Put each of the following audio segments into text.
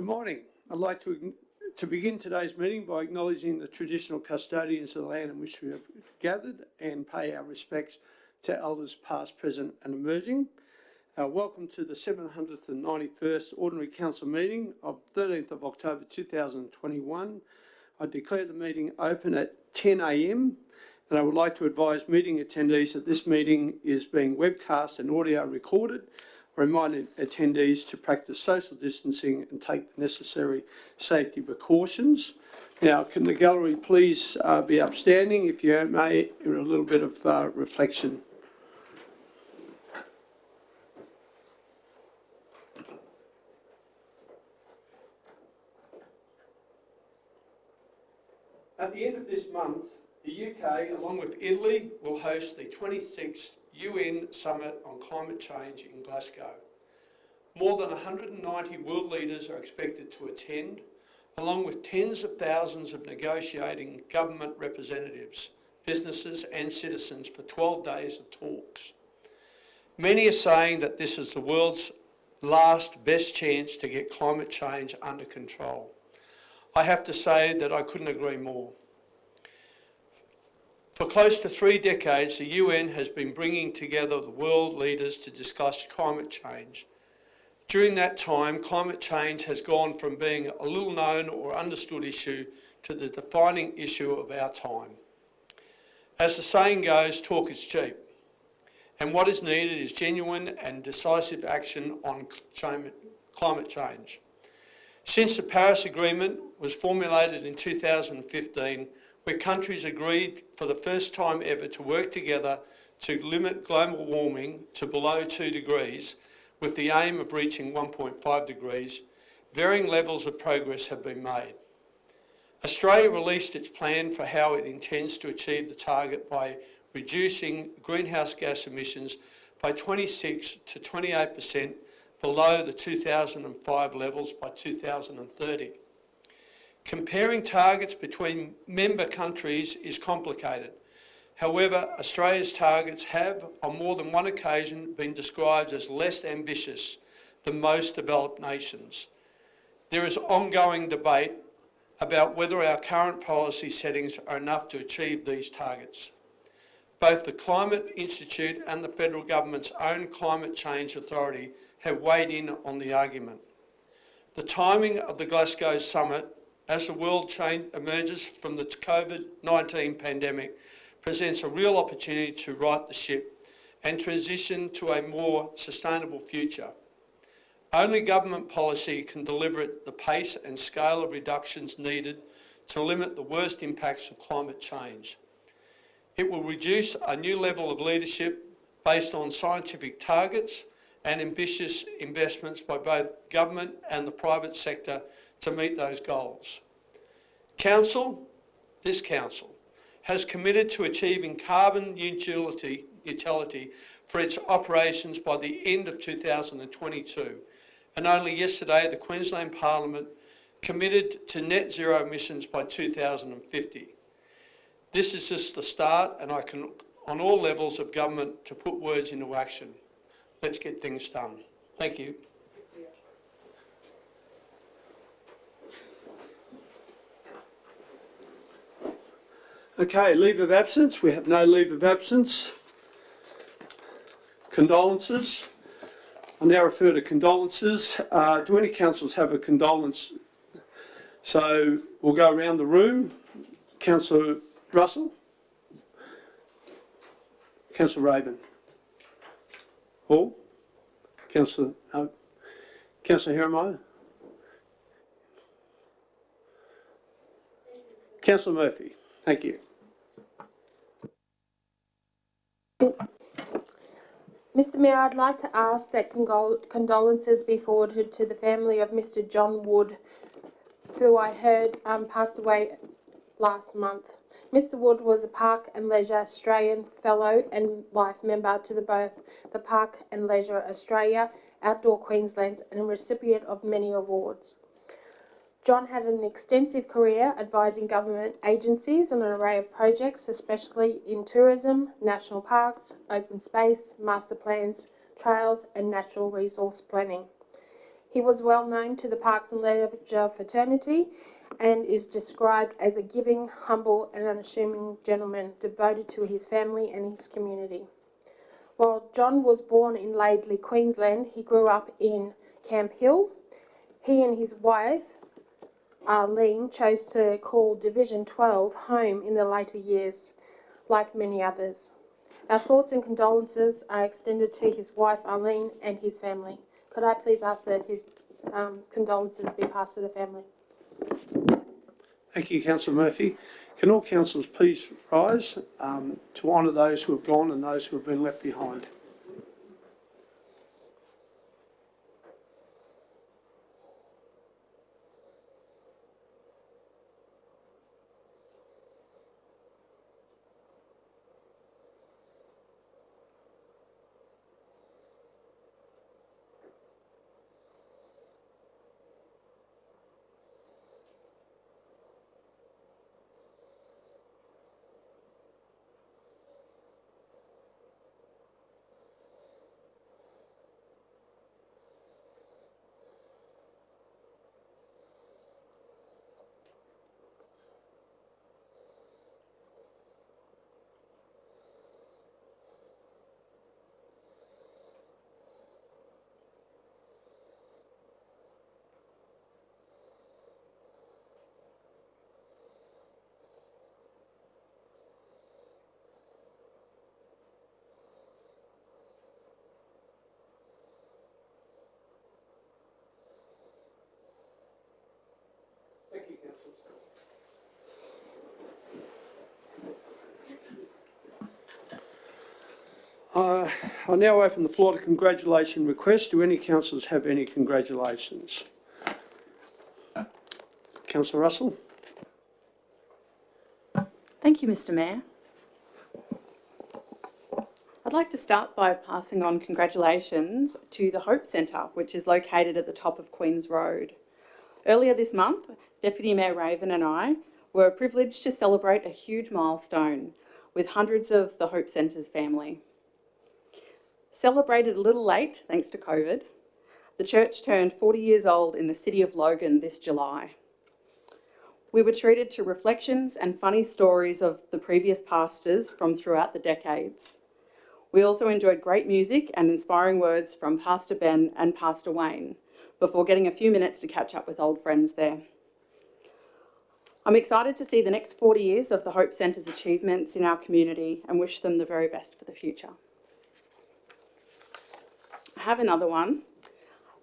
Good morning. I'd like to begin today's meeting by acknowledging the traditional custodians of the land in which we have gathered and pay our respects to elders past, present and emerging. Welcome to the 791st Ordinary Council meeting of 13th of October 2021. I declare the meeting open at 10 a.m. and I would like to advise meeting attendees that this meeting is being webcast and audio recorded. I remind attendees to practice social distancing and take the necessary safety precautions. Now, can the gallery please be upstanding, if you may, in a little bit of reflection. At the end of this month, the UK, along with Italy, will host the 26th UN Summit on Climate Change in Glasgow. More than 190 world leaders are expected to attend, along with tens of thousands of negotiating government representatives, businesses and citizens for 12 days of talks. Many are saying that this is the world's last best chance to get climate change under control. I have to say that I couldn't agree more. For close to 3 decades, the UN has been bringing together the world leaders to discuss climate change. During that time, climate change has gone from being a little known or understood issue to the defining issue of our time. As the saying goes, talk is cheap. And what is needed is genuine and decisive action on climate change. Since the Paris Agreement was formulated in 2015, where countries agreed for the first time ever to work together to limit global warming to below 2 degrees, with the aim of reaching 1.5 degrees, varying levels of progress have been made. Australia released its plan for how it intends to achieve the target by reducing greenhouse gas emissions by 26 to 28% below the 2005 levels by 2030. Comparing targets between member countries is complicated. However, Australia's targets have, on more than one occasion, been described as less ambitious than most developed nations. There is ongoing debate about whether our current policy settings are enough to achieve these targets. Both the Climate Institute and the Federal Government's own Climate Change Authority have weighed in on the argument. The timing of the Glasgow Summit, as the world emerges from the COVID-19 pandemic, presents a real opportunity to right the ship and transition to a more sustainable future. Only government policy can deliver the pace and scale of reductions needed to limit the worst impacts of climate change. It will reduce a new level of leadership based on scientific targets and ambitious investments by both government and the private sector to meet those goals. This Council, has committed to achieving carbon neutrality for its operations by the end of 2022. And only yesterday, the Queensland Parliament committed to net zero emissions by 2050. This is just the start, and I can, on all levels of government, to put words into action. Let's get things done. Thank you. Okay, leave of absence. We have no leave of absence. Condolences. I now refer to condolences. Do any councillors have a condolence? So we'll go around the room. Councillor Russell. Councillor Raven. Hall. Councillor Jeremiah. Councillor Murphy. Thank you. Mr Mayor, I'd like to ask that condolences be forwarded to the family of Mr John Wood, who I heard passed away last month. Mr Wood was a Park and Leisure Australian Fellow and Life Member to both the Park and Leisure Australia, Outdoor Queensland, and a recipient of many awards. John had an extensive career advising government agencies on an array of projects, especially in tourism, national parks, open space, master plans, trails and natural resource planning. He was well known to the Parks and Leisure fraternity and is described as a giving, humble and unassuming gentleman devoted to his family and his community. While John was born in Laidley, Queensland, he grew up in Camp Hill. He and his wife, Arlene, chose to call Division 12 home in the later years, like many others. Our thoughts and condolences are extended to his wife, Arlene, and his family. Could I please ask that his condolences be passed to the family? Thank you, Councillor Murphy. Can all councillors please rise to honour those who have gone and those who have been left behind? Thank you, councillors. I now open the floor to congratulation requests. Do any councillors have any congratulations? Councillor Russell. Thank you, Mr. Mayor. I'd like to start by passing on congratulations to the Hope Centre, which is located at the top of Queen's Road. Earlier this month, Deputy Mayor Raven and I were privileged to celebrate a huge milestone with hundreds of the Hope Centre's family. Celebrated a little late, thanks to COVID, the church turned 40 years old in the city of Logan this July. We were treated to reflections and funny stories of the previous pastors from throughout the decades. We also enjoyed great music and inspiring words from Pastor Ben and Pastor Wayne before getting a few minutes to catch up with old friends there. I'm excited to see the next 40 years of the Hope Centre's achievements in our community and wish them the very best for the future. I have another one.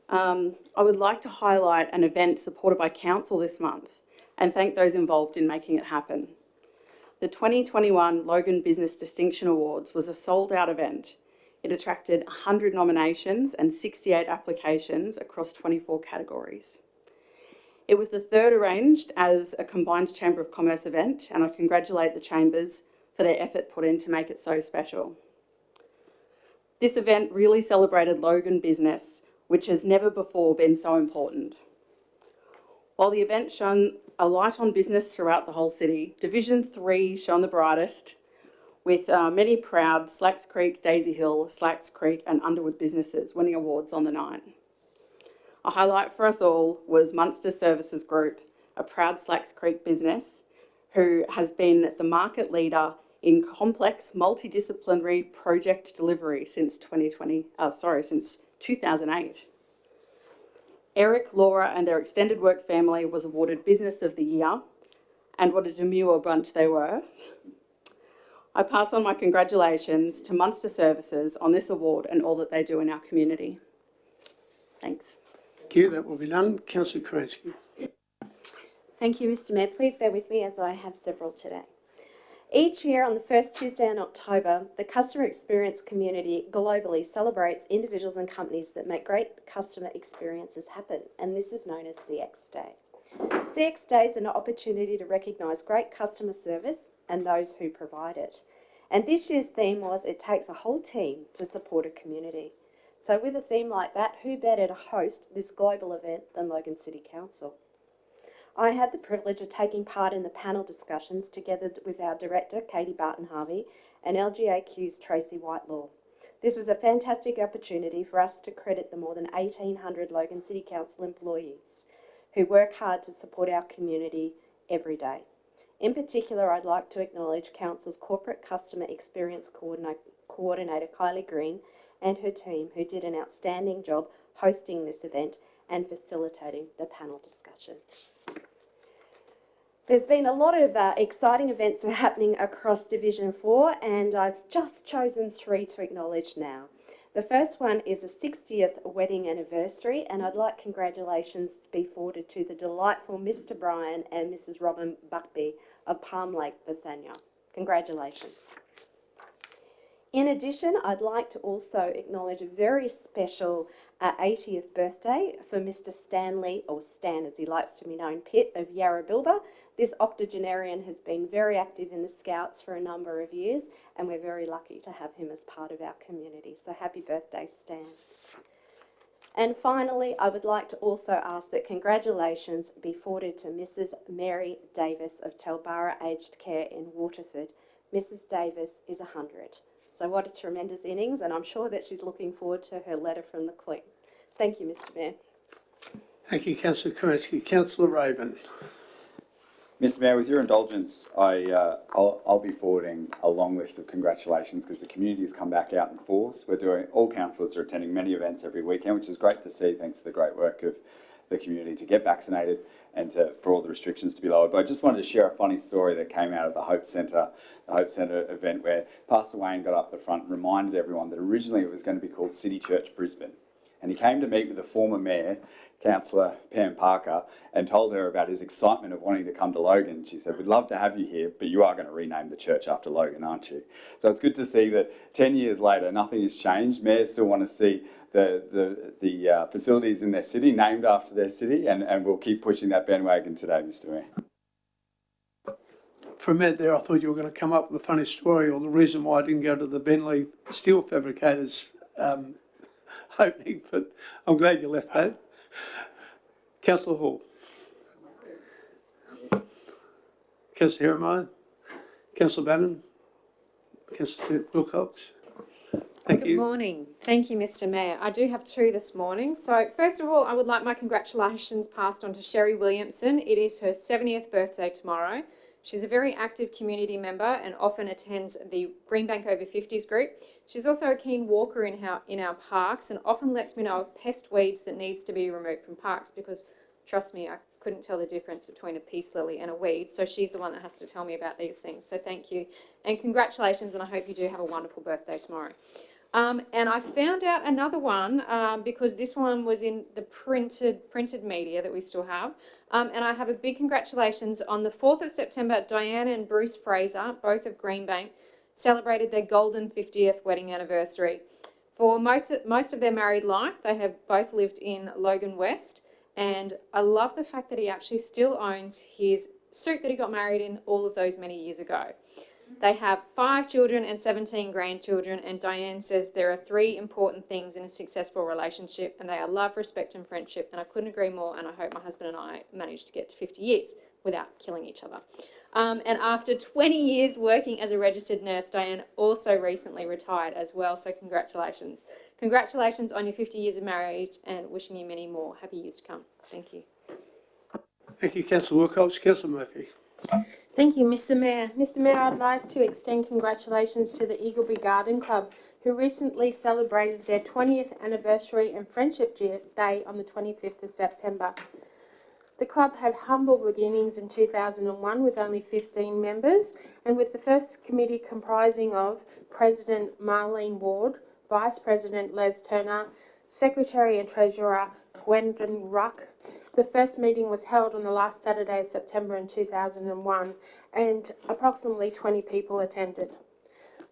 I would like to highlight an event supported by Council this month and thank those involved in making it happen. The 2021 Logan Business Distinction Awards was a sold-out event. It attracted 100 nominations and 68 applications across 24 categories. It was the third arranged as a combined Chamber of Commerce event, and I congratulate the Chambers for their effort put in to make it so special. This event really celebrated Logan business, which has never before been so important. While the event shone a light on business throughout the whole city, Division 3 shone the brightest, with many proud Slacks Creek, Daisy Hill, Slacks Creek and Underwood businesses winning awards on the night. A highlight for us all was Munster Services Group, a proud Slacks Creek business who has been the market leader in complex multidisciplinary project delivery since 2008. Eric, Laura and their extended work family was awarded Business of the Year, and what a demure bunch they were. I pass on my congratulations to Munster Services on this award and all that they do in our community. Thanks. Thank you. That will be done. Councillor Kransky. Thank you, Mr. Mayor. Please bear with me as I have several today. Each year on the first Tuesday in October, the customer experience community globally celebrates individuals and companies that make great customer experiences happen, and this is known as CX Day. CX Day is an opportunity to recognise great customer service and those who provide it. And this year's theme was It Takes a Whole Team to Support a Community. So with a theme like that, who better to host this global event than Logan City Council? I had the privilege of taking part in the panel discussions together with our director, Katie Barton-Harvey, and LGAQ's Tracy Whitelaw. This was a fantastic opportunity for us to credit the more than 1,800 Logan City Council employees who work hard to support our community every day. In particular, I'd like to acknowledge Council's Corporate Customer Experience Coordinator Kylie Green and her team, who did an outstanding job hosting this event and facilitating the panel discussion. There's been a lot of exciting events happening across Division 4, and I've just chosen 3 to acknowledge now. The first one is a 60th wedding anniversary, and I'd like congratulations to be forwarded to the delightful Mr. Brian and Mrs. Robin Buckby of Palm Lake, Bethania. Congratulations. In addition, I'd like to also acknowledge a very special 80th birthday for Mr. Stanley, or Stan as he likes to be known, Pitt of Yarrabilba. This octogenarian has been very active in the Scouts for a number of years, and we're very lucky to have him as part of our community. So happy birthday, Stan. And finally, I would like to also ask that congratulations be forwarded to Mrs. Mary Davis of Telbara Aged Care in Waterford. Mrs. Davis is 100. So what a tremendous innings, and I'm sure that she's looking forward to her letter from the Queen. Thank you, Mr. Mayor. Thank you, Councillor Kerensky. Councillor Raven. Mr. Mayor, with your indulgence, I'll be forwarding a long list of congratulations because the community has come back out in force. All councillors are attending many events every weekend, which is great to see, thanks to the great work of the community to get vaccinated and for all the restrictions to be lowered. But I just wanted to share a funny story that came out of the Hope Centre event, where Pastor Wayne got up the front and reminded everyone that originally it was going to be called City Church Brisbane. And he came to meet with the former mayor, Councillor Pam Parker, and told her about his excitement of wanting to come to Logan. She said, "We'd love to have you here, but you are going to rename the church after Logan, aren't you?" So it's good to see that 10 years later, nothing has changed. Mayors still want to see the facilities in their city named after their city, and we'll keep pushing that bandwagon today, Mr. Mayor. For a minute there, I thought you were going to come up with a funny story, or the reason why I didn't go to the Bentley Steel Fabricators opening, but I'm glad you left that. Councillor Hall. Councillor Jeremiah. Councillor Bannon. Councillor Wilcox. Thank you. Good morning. Thank you, Mr. Mayor. I do have 2 this morning. So first of all, I would like my congratulations passed on to Sherry Williamson. It is her 70th birthday tomorrow. She's a very active community member and often attends the Greenbank Over 50s group. She's also a keen walker in our parks and often lets me know of pest weeds that needs to be removed from parks, because trust me, I couldn't tell the difference between a peace lily and a weed. So she's the one that has to tell me about these things. So thank you and congratulations, and I hope you do have a wonderful birthday tomorrow. And I found out another one because this one was in the printed media that we still have. And I have a big congratulations on the 4th of September. Diane and Bruce Fraser, both of Greenbank, celebrated their golden 50th wedding anniversary. For most of their married life, they have both lived in Logan West. And I love the fact that he actually still owns his suit that he got married in all of those many years ago. They have 5 children and 17 grandchildren, and Diane says there are 3 important things in a successful relationship, and they are love, respect and friendship, and I couldn't agree more, and I hope my husband and I manage to get to 50 years without killing each other. And after 20 years working as a registered nurse, Diane also recently retired as well, so congratulations. Congratulations on your 50 years of marriage, and wishing you many more happy years to come. Thank you. Thank you, Councillor Wilcox. Councillor Murphy. Thank you, Mr. Mayor. Mr. Mayor, I'd like to extend congratulations to the Eagleby Garden Club, who recently celebrated their 20th anniversary and Friendship Day on the 25th of September. The club had humble beginnings in 2001 with only 15 members, and with the first committee comprising of President Marlene Ward, Vice President Les Turner, Secretary and Treasurer Gwendolyn Ruck. The first meeting was held on the last Saturday of September in 2001, and approximately 20 people attended.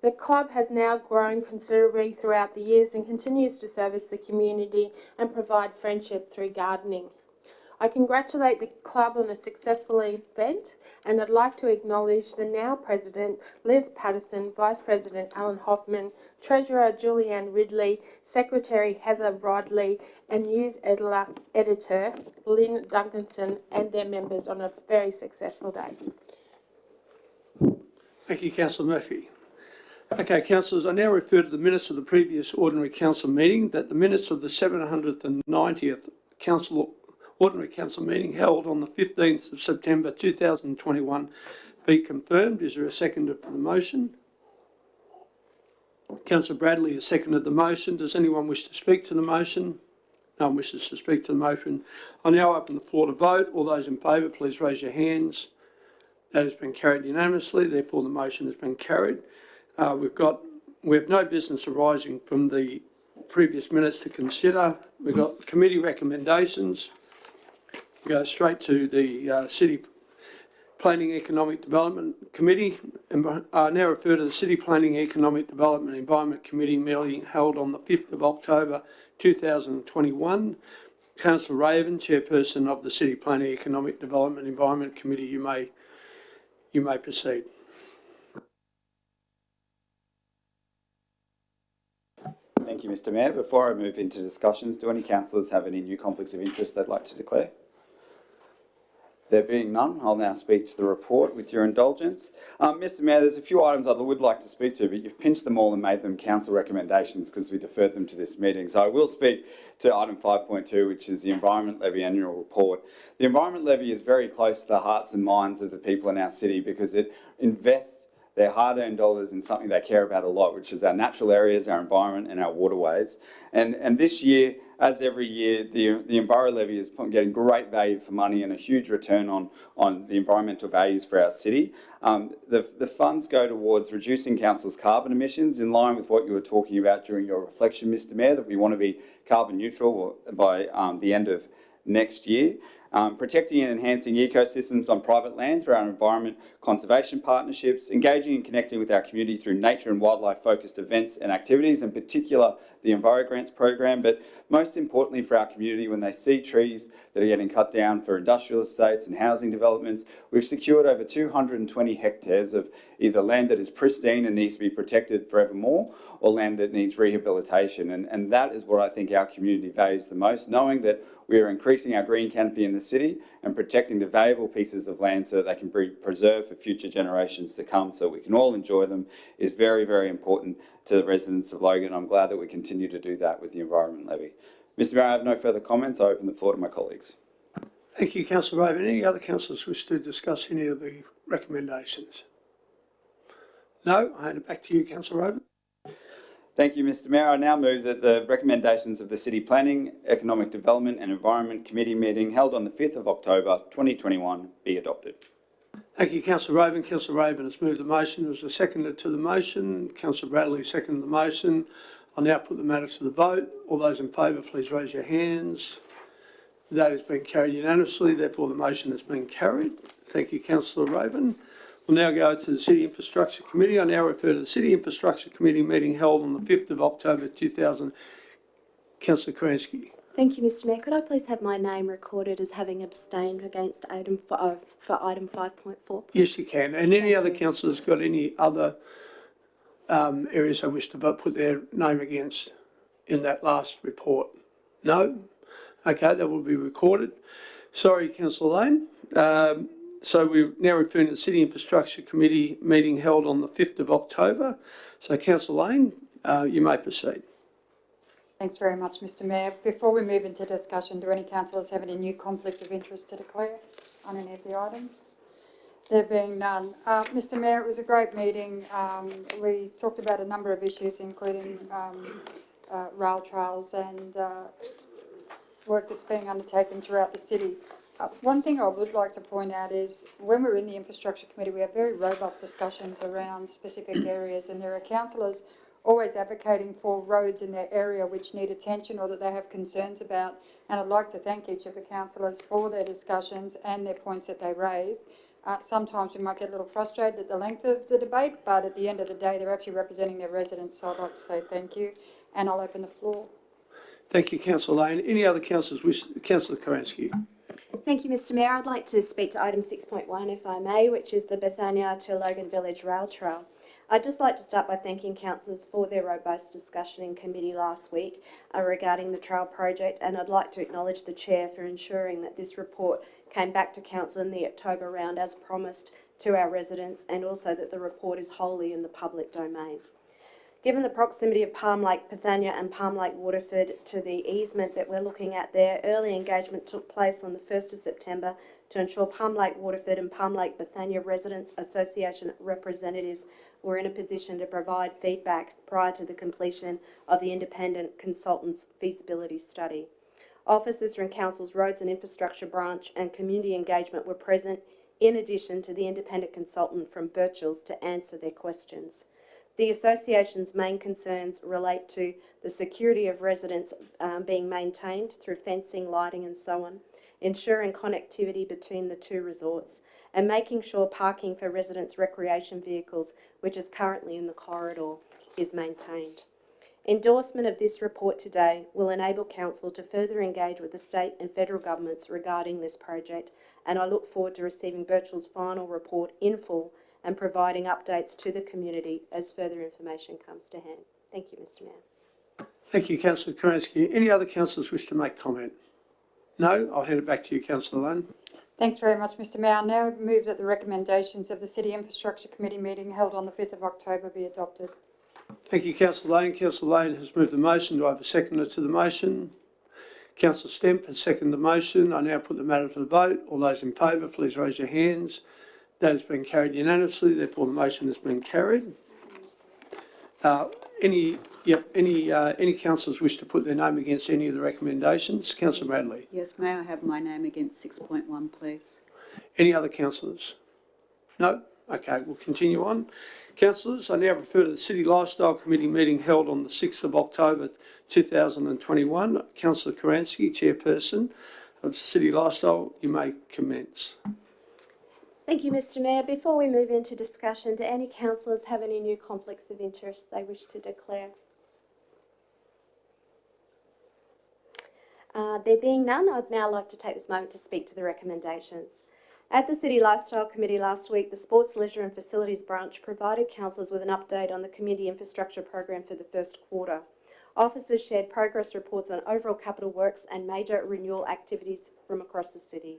The club has now grown considerably throughout the years and continues to service the community and provide friendship through gardening. I congratulate the club on a successful event, and I'd like to acknowledge the now President Liz Patterson, Vice President Alan Hoffman, Treasurer Julianne Ridley, Secretary Heather Rodley, and News Editor Lynn Duncanson, and their members on a very successful day. Thank you, Councillor Murphy. Okay, councillors, I now refer to the minutes of the previous ordinary council meeting, that the minutes of the 790th ordinary council meeting held on the 15th of September 2021 be confirmed. Is there a seconder for the motion? Councillor Bradley has seconded the motion. Does anyone wish to speak to the motion? No one wishes to speak to the motion. I now open the floor to vote. All those in favour, please raise your hands. That has been carried unanimously. Therefore, the motion has been carried. We have no business arising from the previous minutes to consider. We've got committee recommendations. We go straight to the City Planning Economic Development Committee. And I now refer to the City Planning Economic Development Environment Committee meeting held on the 5th of October 2021. Councillor Raven, Chairperson of the City Planning Economic Development Environment Committee, you may proceed. Thank you, Mr. Mayor. Before I move into discussions, do any councillors have any new conflicts of interest they'd like to declare? There being none, I'll now speak to the report with your indulgence. Mr. Mayor, there's a few items I would like to speak to, but you've pinched them all and made them council recommendations because we deferred them to this meeting. So I will speak to item 5.2, which is the Environment Levy Annual Report. The Environment Levy is very close to the hearts and minds of the people in our city because it invests their hard-earned dollars in something they care about a lot, which is our natural areas, our environment and our waterways. And this year, as every year, the Enviro Levy is getting great value for money and a huge return on the environmental values for our city. The funds go towards reducing council's carbon emissions in line with what you were talking about during your reflection, Mr. Mayor, that we want to be carbon neutral by the end of next year. Protecting and enhancing ecosystems on private land through our environment conservation partnerships, engaging and connecting with our community through nature and wildlife focused events and activities, in particular the Enviro Grants program, but most importantly for our community when they see trees that are getting cut down for industrial estates and housing developments. We've secured over 220 hectares of either land that is pristine and needs to be protected forevermore or land that needs rehabilitation. And that is what I think our community values the most, knowing that we are increasing our green canopy in the city and protecting the valuable pieces of land so that they can be preserved for future generations to come so we can all enjoy them is very, very important to the residents of Logan. I'm glad that we continue to do that with the Environment Levy. Mr. Mayor, I have no further comments. I open the floor to my colleagues. Thank you, Councillor Raven. Any other councillors wish to discuss any of the recommendations? No? I hand it back to you, Councillor Raven. Thank you, Mr. Mayor. I now move that the recommendations of the City Planning, Economic Development and Environment Committee meeting held on the 5th of October 2021 be adopted. Thank you, Councillor Raven. Councillor Raven has moved the motion. There was a seconder to the motion. Councillor Bradley seconded the motion. I'll now put the matter to the vote. All those in favour, please raise your hands. That has been carried unanimously. Therefore, the motion has been carried. Thank you, Councillor Raven. We'll now go to the City Infrastructure Committee. I now refer to the City Infrastructure Committee meeting held on the 5th of October 2000. Councillor Kerensky. Thank you, Mr. Mayor. Could I please have my name recorded as having abstained against item for item 5.4? Yes, you can. And any other councillors got any other areas they wish to put their name against in that last report? No? Okay, that will be recorded. Sorry, Councillor Lane. So we're now referring to the City Infrastructure Committee meeting held on the 5th of October. So Councillor Lane, you may proceed. Thanks very much, Mr. Mayor. Before we move into discussion, do any councillors have any new conflict of interest to declare on any of the items? There being none. Mr. Mayor, it was a great meeting. We talked about a number of issues, including rail trails and work that's being undertaken throughout the city. One thing I would like to point out is when we're in the Infrastructure Committee, we have very robust discussions around specific areas, and there are councillors always advocating for roads in their area which need attention or that they have concerns about. And I'd like to thank each of the councillors for their discussions and their points that they raise. Sometimes we might get a little frustrated at the length of the debate, but at the end of the day, they're actually representing their residents. So I'd like to say thank you, and I'll open the floor. Thank you, Councillor Lane. Any other councillors wish? Councillor Kerensky. Thank you, Mr. Mayor. I'd like to speak to item 6.1, if I may, which is the Bethania to Logan Village Rail Trail. I'd just like to start by thanking councillors for their robust discussion in committee last week regarding the trail project, and I'd like to acknowledge the chair for ensuring that this report came back to council in the October round as promised to our residents, and also that the report is wholly in the public domain. Given the proximity of Palm Lake Bethania and Palm Lake Waterford to the easement that we're looking at there, early engagement took place on the 1st of September to ensure Palm Lake Waterford and Palm Lake Bethania Residents Association representatives were in a position to provide feedback prior to the completion of the independent consultant's feasibility study. Officers from Council's Roads and Infrastructure branch and community engagement were present, in addition to the independent consultant from Birchall's to answer their questions. The association's main concerns relate to the security of residents being maintained through fencing, lighting and so on, ensuring connectivity between the two resorts, and making sure parking for residents' recreation vehicles, which is currently in the corridor, is maintained. Endorsement of this report today will enable Council to further engage with the state and federal governments regarding this project, and I look forward to receiving Birchall's final report in full and providing updates to the community as further information comes to hand. Thank you, Mr Mayor. Thank you, Councillor Karansky. Any other councillors wish to make comment? No? I'll hand it back to you, Councillor Lane. Thanks very much, Mr Mayor. I now move that the recommendations of the City Infrastructure Committee meeting held on the 5th of October be adopted. Thank you, Councillor Lane. Councillor Lane has moved the motion. Do I have a seconder to the motion? Councillor Stemp has seconded the motion. I now put the matter to the vote. All those in favour, please raise your hands. That has been carried unanimously, therefore the motion has been carried. Any councillors wish to put their name against any of the recommendations? Councillor Bradley. Yes, may I have my name against 6.1, please? Any other councillors? No? Okay, we'll continue on. Councillors, I now refer to the City Lifestyle Committee meeting held on the 6th of October 2021. Councillor Karansky, Chairperson of City Lifestyle, you may commence. Thank you, Mr Mayor. Before we move into discussion, do any councillors have any new conflicts of interest they wish to declare? There being none, I'd now like to take this moment to speak to the recommendations. At the City Lifestyle Committee last week, the Sports, Leisure and Facilities branch provided councillors with an update on the Community Infrastructure Program for the first quarter. Officers shared progress reports on overall capital works and major renewal activities from across the city.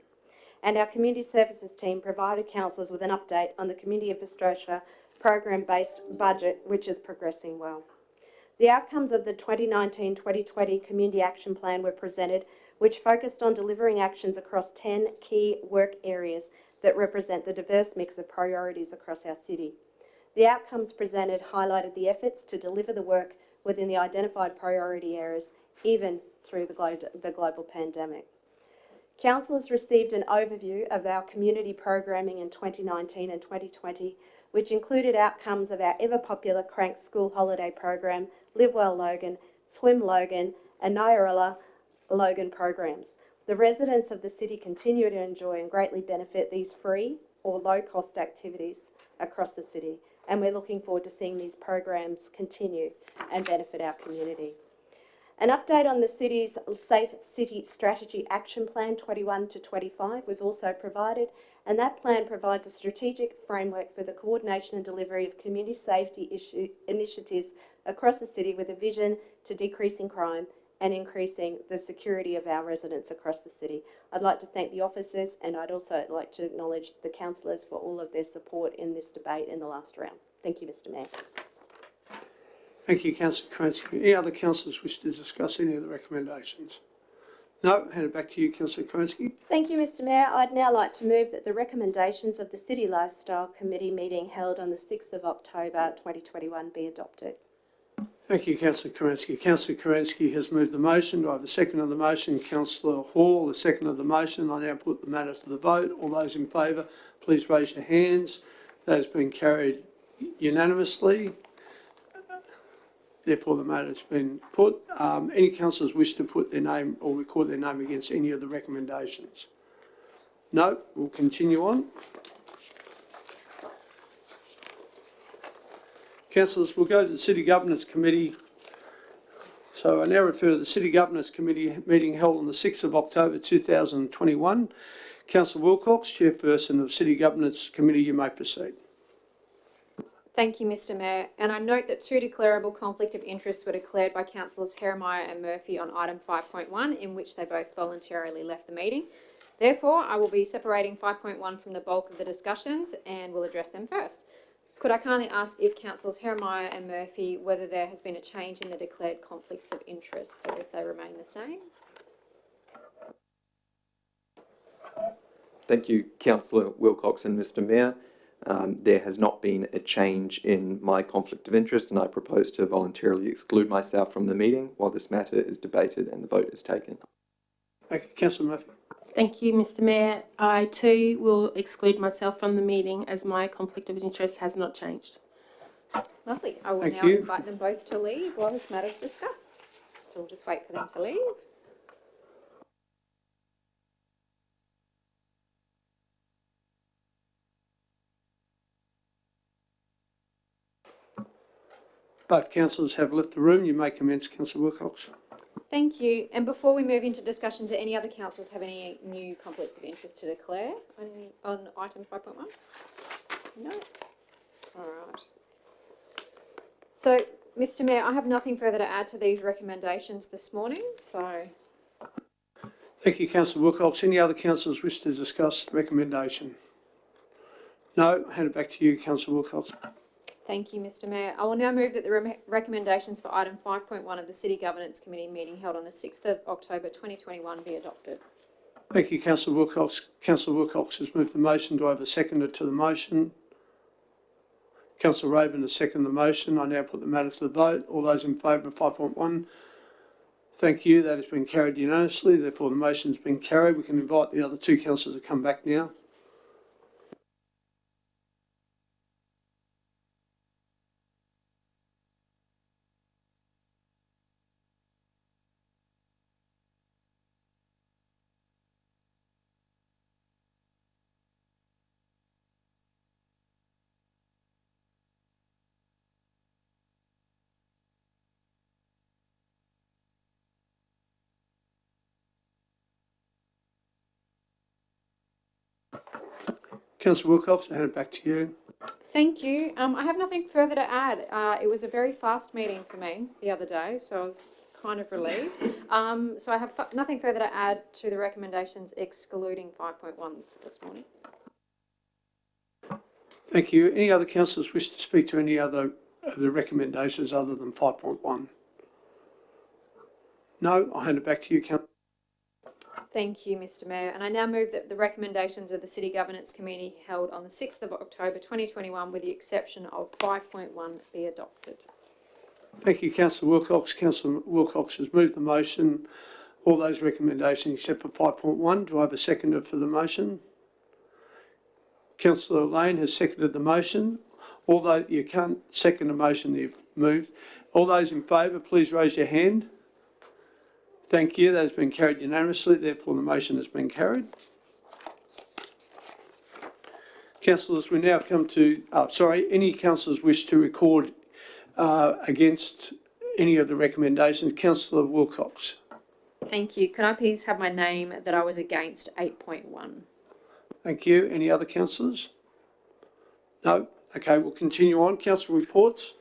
And our Community Services team provided councillors with an update on the Community Infrastructure Program-based budget, which is progressing well. The outcomes of the 2019-2020 Community Action Plan were presented, which focused on delivering actions across 10 key work areas that represent the diverse mix of priorities across our city. The outcomes presented highlighted the efforts to deliver the work within the identified priority areas, even through the global pandemic. Councillors received an overview of our community programming in 2019 and 2020, which included outcomes of our ever-popular Crank School Holiday Program, Live Well Logan, Swim Logan and Nyarilla Logan programs. The residents of the city continue to enjoy and greatly benefit these free or low-cost activities across the city, and we're looking forward to seeing these programs continue and benefit our community. An update on the city's Safe City Strategy Action Plan 21 to 25 was also provided, and that plan provides a strategic framework for the coordination and delivery of community safety initiatives across the city with a vision to decreasing crime and increasing the security of our residents across the city. I'd like to thank the officers, and I'd also like to acknowledge the councillors for all of their support in this debate in the last round. Thank you, Mr Mayor. Thank you, Councillor Karansky. Any other councillors wish to discuss any of the recommendations? No, hand it back to you, Councillor Karansky. Thank you, Mr Mayor. I'd now like to move that the recommendations of the City Lifestyle Committee meeting held on the 6th of October 2021 be adopted. Thank you, Councillor Karansky. Councillor Karansky has moved the motion. Do I have a second on the motion? Councillor Hall, the second of the motion. I now put the matter to the vote. All those in favour, please raise your hands. That has been carried unanimously. Therefore, the matter has been put. Any councillors wish to put their name or record their name against any of the recommendations? No, we'll continue on. Councillors, we'll go to the City Governance Committee. So I now refer to the City Governance Committee meeting held on the 6th of October 2021. Councillor Wilcox, Chairperson of City Governance Committee, you may proceed. Thank you, Mr Mayor. And I note that 2 declarable conflict of interest were declared by Councillors Hermeyer and Murphy on item 5.1, in which they both voluntarily left the meeting. Therefore, I will be separating 5.1 from the bulk of the discussions and will address them first. Could I kindly ask if councillors Heremiah and Murphy whether there has been a change in the declared conflicts of interest, or if they remain the same? Thank you, Councillor Wilcox and Mr Mayor. There has not been a change in my conflict of interest, and I propose to voluntarily exclude myself from the meeting while this matter is debated and the vote is taken. Thank you, Councillor Murphy. Thank you, Mr Mayor. I too will exclude myself from the meeting as my conflict of interest has not changed. Lovely. I will Thank now you. invite them both to leave while this matter is discussed. So we'll just wait for them to leave. Both councillors have left the room. You may commence, Councillor Wilcox. Thank you. And before we move into discussion, do any other councillors have any new conflicts of interest to declare on item 5.1? No? All right. So, Mr Mayor, I have nothing further to add to these recommendations this morning, so... Thank you, Councillor Wilcox. Any other councillors wish to discuss the recommendation? No? Hand it back to you, Councillor Wilcox. Thank you, Mr Mayor. I will now move that the recommendations for item 5.1 of the City Governance Committee meeting held on the 6th of October 2021 be adopted. Thank you, Councillor Wilcox. Councillor Wilcox has moved the motion. Do I have a seconder to the motion? Councillor Raven has seconded the motion. I now put the matter to the vote. All those in favour of 5.1? Thank you. That has been carried unanimously. Therefore, the motion has been carried. We can invite the other two councillors to come back now. Councillor Wilcox, I hand it back to you. Thank you. I have nothing further to add. It was a very fast meeting for me the other day, so I was kind of relieved. So I have nothing further to add to the recommendations excluding 5.1 for this morning. Thank you. Any other councillors wish to speak to any other of the recommendations other than 5.1? No? I'll hand it back to you, Councillor. Thank you, Mr Mayor. And I now move that the recommendations of the City Governance Committee held on the 6th of October 2021, with the exception of 5.1, be adopted. Thank you, Councillor Wilcox. Councillor Wilcox has moved the motion. All those recommendations except for 5.1. Do I have a seconder for the motion? Councillor Lane has seconded the motion. Although you can't second a motion you've moved. All those in favour, please raise your hand. Thank you. That has been carried unanimously. Therefore, the motion has been carried. Councillors, we now come to, any councillors wish to record against any of the recommendations? Councillor Wilcox. Thank you. Could I please have my name that I was against 8.1? Thank you. Any other councillors? No? Okay, we'll continue on. Council reports.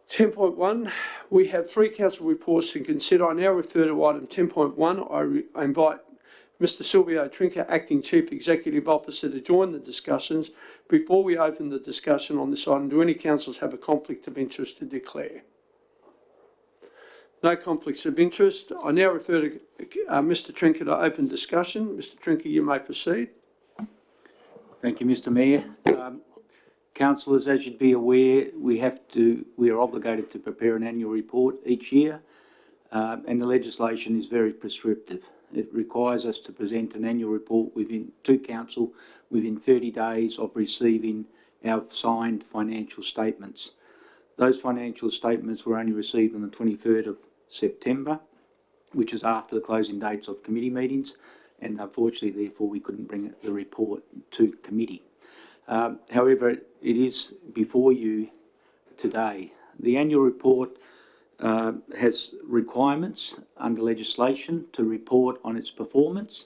10.1, we have 3 council reports to consider. I now refer to item 10.1. I invite Mr Silvio Trinca, Acting Chief Executive Officer, to join the discussions. Before we open the discussion on this item, do any councillors have a conflict of interest to declare? No conflicts of interest. I now refer to Mr Trinca to open discussion. Mr Trinca, you may proceed. Thank you, Mr Mayor. Councillors, as you'd be aware, we are obligated to prepare an annual report each year, and the legislation is very prescriptive. It requires us to present an annual report to council within 30 days of receiving our signed financial statements. Those financial statements were only received on the 23rd of September, which is after the closing dates of committee meetings, and unfortunately, therefore, we couldn't bring the report to committee. However, it is before you today. The annual report has requirements under legislation to report on its performance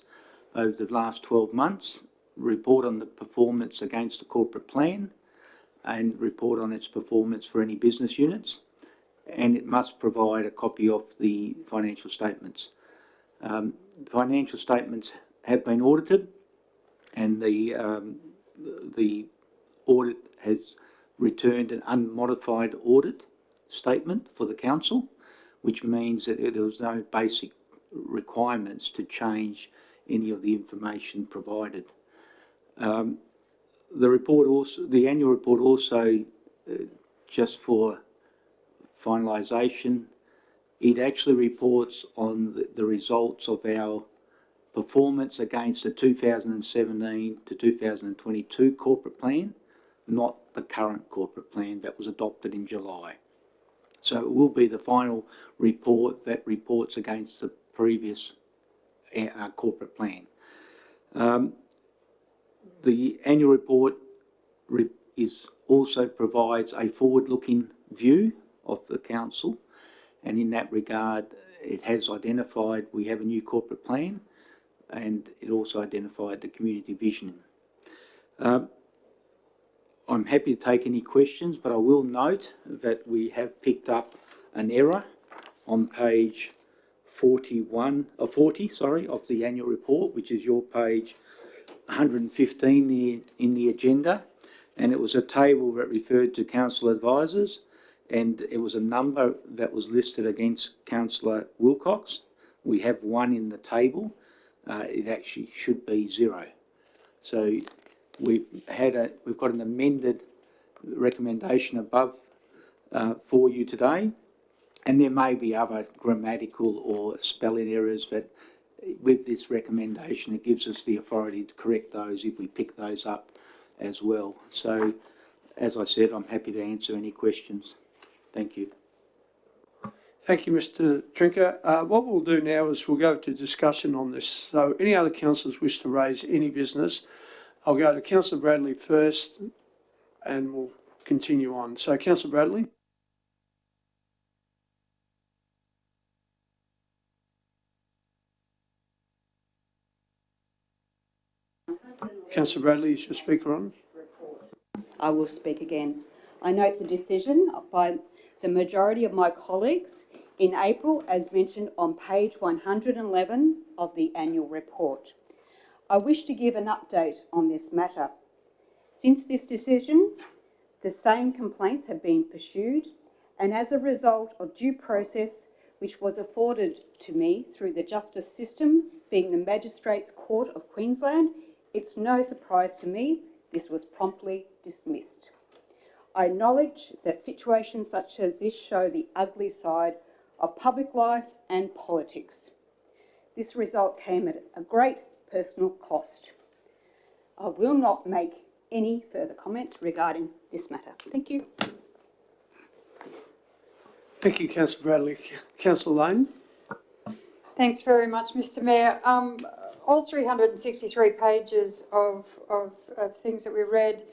over the last 12 months, report on the performance against the corporate plan, and report on its performance for any business units, and it must provide a copy of the financial statements. The financial statements have been audited, and the audit has returned an unmodified audit statement for the council, which means that there was no basic requirements to change any of the information provided. The annual report also, just for finalisation, it actually reports on the results of our performance against the 2017 to 2022 corporate plan, not the current corporate plan that was adopted in July. So it will be the final report that reports against the previous corporate plan. The annual report also provides a forward-looking view of the council, and in that regard it has identified we have a new corporate plan, and it also identified the community vision. I'm happy to take any questions, but I will note that we have picked up an error on page 40 of the annual report, which is your page 115 in the agenda, and it was a table that referred to council advisors, and it was a number that was listed against Councillor Wilcox. We have one in the table. It actually should be 0. So we've got an amended recommendation above for you today, and there may be other grammatical or spelling errors that with this recommendation it gives us the authority to correct those if we pick those up as well. So as I said, I'm happy to answer any questions. Thank you. Thank you, Mr. Trinker. What we'll do now is we'll go to discussion on this. So any other councillors wish to raise any business? I'll go to Councillor Bradley first and we'll continue on. So Councillor Bradley. Councillor Bradley, is your speaker on? I will speak again. I note the decision by the majority of my colleagues in April, as mentioned on page 111 of the annual report. I wish to give an update on this matter. Since this decision, the same complaints have been pursued, and as a result of due process which was afforded to me through the justice system, being the Magistrates Court of Queensland, it's no surprise to me this was promptly dismissed. I acknowledge that situations such as this show the ugly side of public life and politics. This result came at a great personal cost. I will not make any further comments regarding this matter. Thank you. Thank you, Councillor Bradley. Councillor Lane. Thanks very much, Mr. Mayor. All 363 pages of things that we read,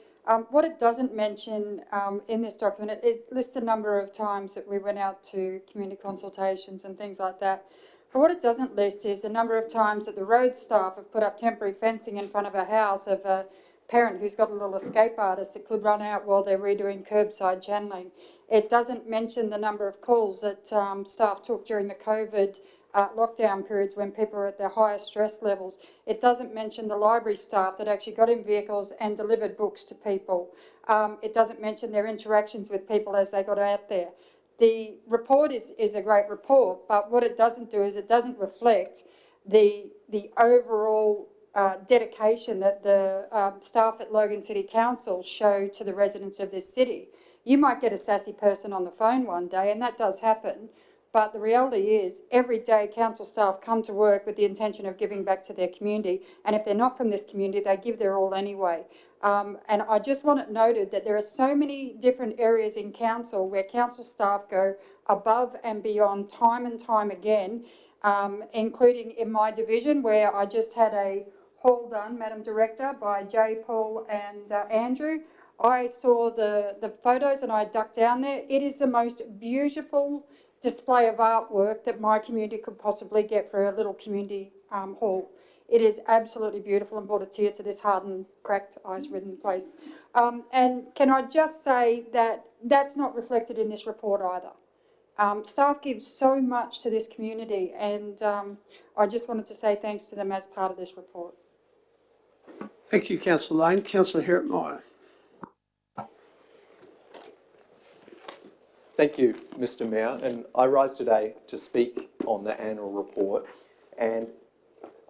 what it doesn't mention in this document, it lists a number of times that we went out to community consultations and things like that. But what it doesn't list is the number of times that the road staff have put up temporary fencing in front of a house of a parent who's got a little escape artist that could run out while they're redoing curbside channeling. It doesn't mention the number of calls that staff took during the COVID lockdown periods when people were at their highest stress levels. It doesn't mention the library staff that actually got in vehicles and delivered books to people. It doesn't mention their interactions with people as they got out there. The report is a great report, but what it doesn't do is it doesn't reflect the overall dedication that the staff at Logan City Council show to the residents of this city. You might get a sassy person on the phone one day, and that does happen, but the reality is every day council staff come to work with the intention of giving back to their community, and if they're not from this community, they give their all anyway. And I just want it noted that there are so many different areas in council where council staff go above and beyond time and time again, including in my division where I just had a haul done, Madam Director, by Jay, Paul and Andrew. I saw the photos and I ducked down there. It is the most beautiful display of artwork that my community could possibly get for a little community hall. It is absolutely beautiful and brought a tear to this hardened, cracked, ice-ridden place. And can I just say that that's not reflected in this report either. Staff give so much to this community, and I just wanted to say thanks to them as part of this report. Thank you, Councillor Lane. Councillor Herrick-Meyer. Thank you, Mr. Mayor, and I rise today to speak on the annual report, and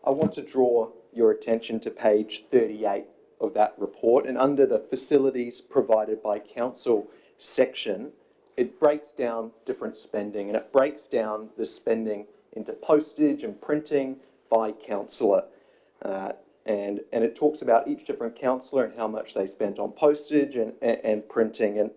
I want to draw your attention to page 38 of that report, and under the facilities provided by council section, it breaks down different spending, and it breaks down the spending into postage and printing by councillor. And it talks about each different councillor and how much they spent on postage and printing. And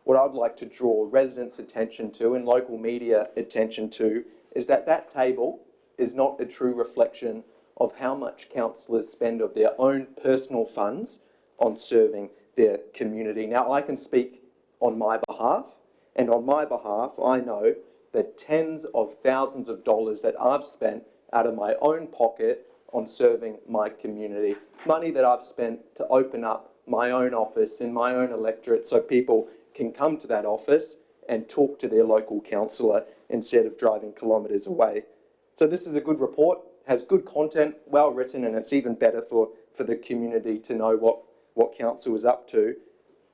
what I'd like to draw residents' attention to and local media attention to is that that table is not a true reflection of how much councillors spend of their own personal funds on serving their community. Now, I can speak on my behalf, and on my behalf, I know that tens of thousands of dollars that I've spent out of my own pocket on serving my community. Money that I've spent to open up my own office in my own electorate so people can come to that office and talk to their local councillor instead of driving kilometres away. So this is a good report, has good content, well written, and it's even better for the community to know what council is up to.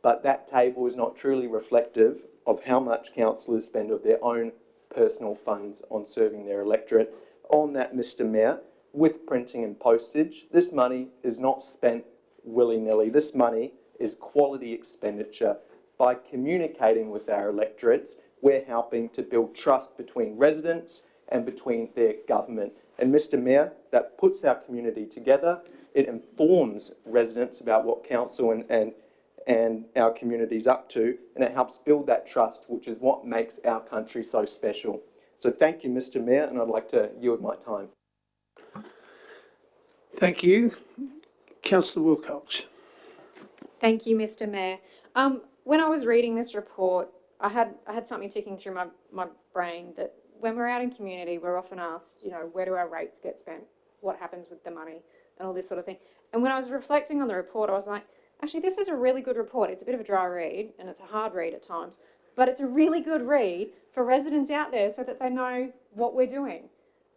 But that table is not truly reflective of how much councillors spend of their own personal funds on serving their electorate. On that, Mr. Mayor, with printing and postage, this money is not spent willy-nilly. This money is quality expenditure. By communicating with our electorates, we're helping to build trust between residents and between their government. And Mr. Mayor, that puts our community together. It informs residents about what council and our community's up to, and it helps build that trust, which is what makes our country so special. So thank you, Mr. Mayor, and I'd like to yield my time. Thank you. Councillor Wilcox. Thank you, Mr. Mayor. When I was reading this report, I had something ticking through my brain that when we're out in community, we're often asked, you know, where do our rates get spent? What happens with the money? And all this sort of thing. And when I was reflecting on the report, I was like, actually, this is a really good report. It's a bit of a dry read, and it's a hard read at times, but it's a really good read for residents out there so that they know what we're doing.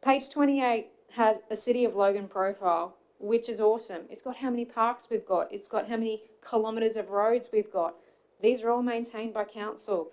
Page 28 has a City of Logan profile, which is awesome. It's got how many parks we've got. It's got how many kilometres of roads we've got. These are all maintained by council.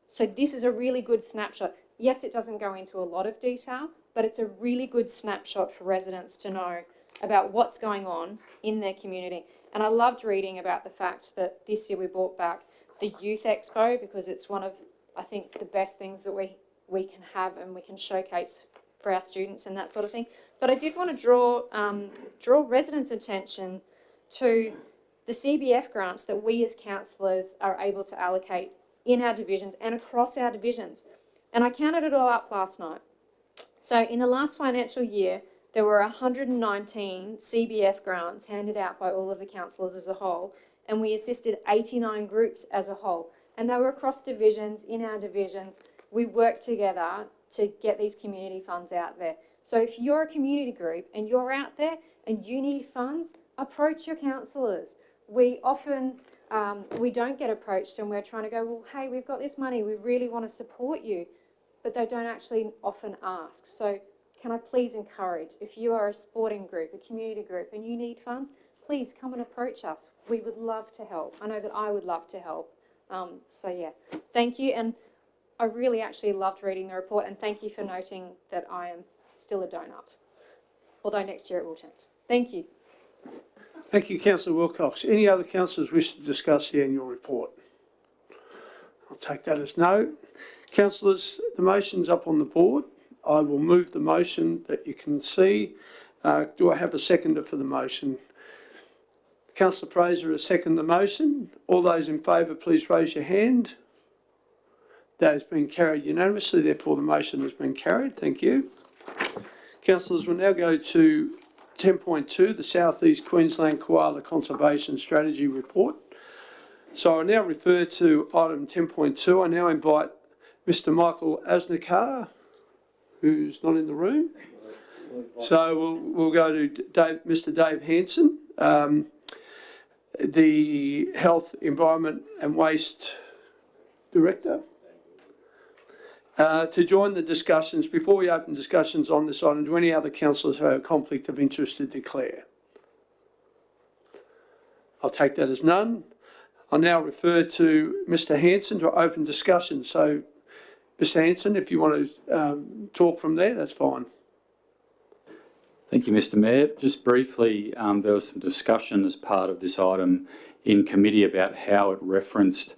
So this is a really good snapshot. Yes, it doesn't go into a lot of detail, but it's a really good snapshot for residents to know about what's going on in their community. And I loved reading about the fact that this year we brought back the Youth Expo because it's one of, I think, the best things that we can have and we can showcase for our students and that sort of thing. But I did want to draw residents' attention to the Cbf grants that we as councillors are able to allocate in our divisions and across our divisions. And I counted it all up last night. So in the last financial year, there were 119 Cbf grants handed out by all of the councillors as a whole, and we assisted 89 groups as a whole. And they were across divisions, in our divisions. We worked together to get these community funds out there. So if you're a community group and you're out there and you need funds, approach your councillors. We often, we don't get approached and we're trying to go, well, hey, we've got this money, we really want to support you, but they don't actually often ask. So can I please encourage, if you are a sporting group, a community group, and you need funds, please come and approach us. We would love to help. I know that I would love to help. So yeah, thank you. And I really actually loved reading the report, and thank you for noting that I am still a donut. Although next year it will change. Thank you. Thank you, Councillor Wilcox. Any other councillors wish to discuss the annual report? I'll take that as no. Councillors, the motion's up on the board. I will move the motion that you can see. Do I have a seconder for the motion? Councillor Fraser has seconded the motion. All those in favour, please raise your hand. That has been carried unanimously, therefore the motion has been carried. Thank you. Councillors, we'll now go to 10.2, the South East Queensland Koala Conservation Strategy Report. So I now refer to item 10.2. I now invite Mr. Michael Asnikar, who's not in the room. So we'll go to Mr. Dave Hanson, the Health, Environment and Waste Director, to join the discussions. Before we open discussions on this item, do any other councillors have a conflict of interest to declare? I'll take that as none. I'll now refer to Mr Hanson to open discussion. So, Mr Hanson, if you want to talk from there, that's fine. Thank you, Mr Mayor. Just briefly, there was some discussion as part of this item in committee about how it referenced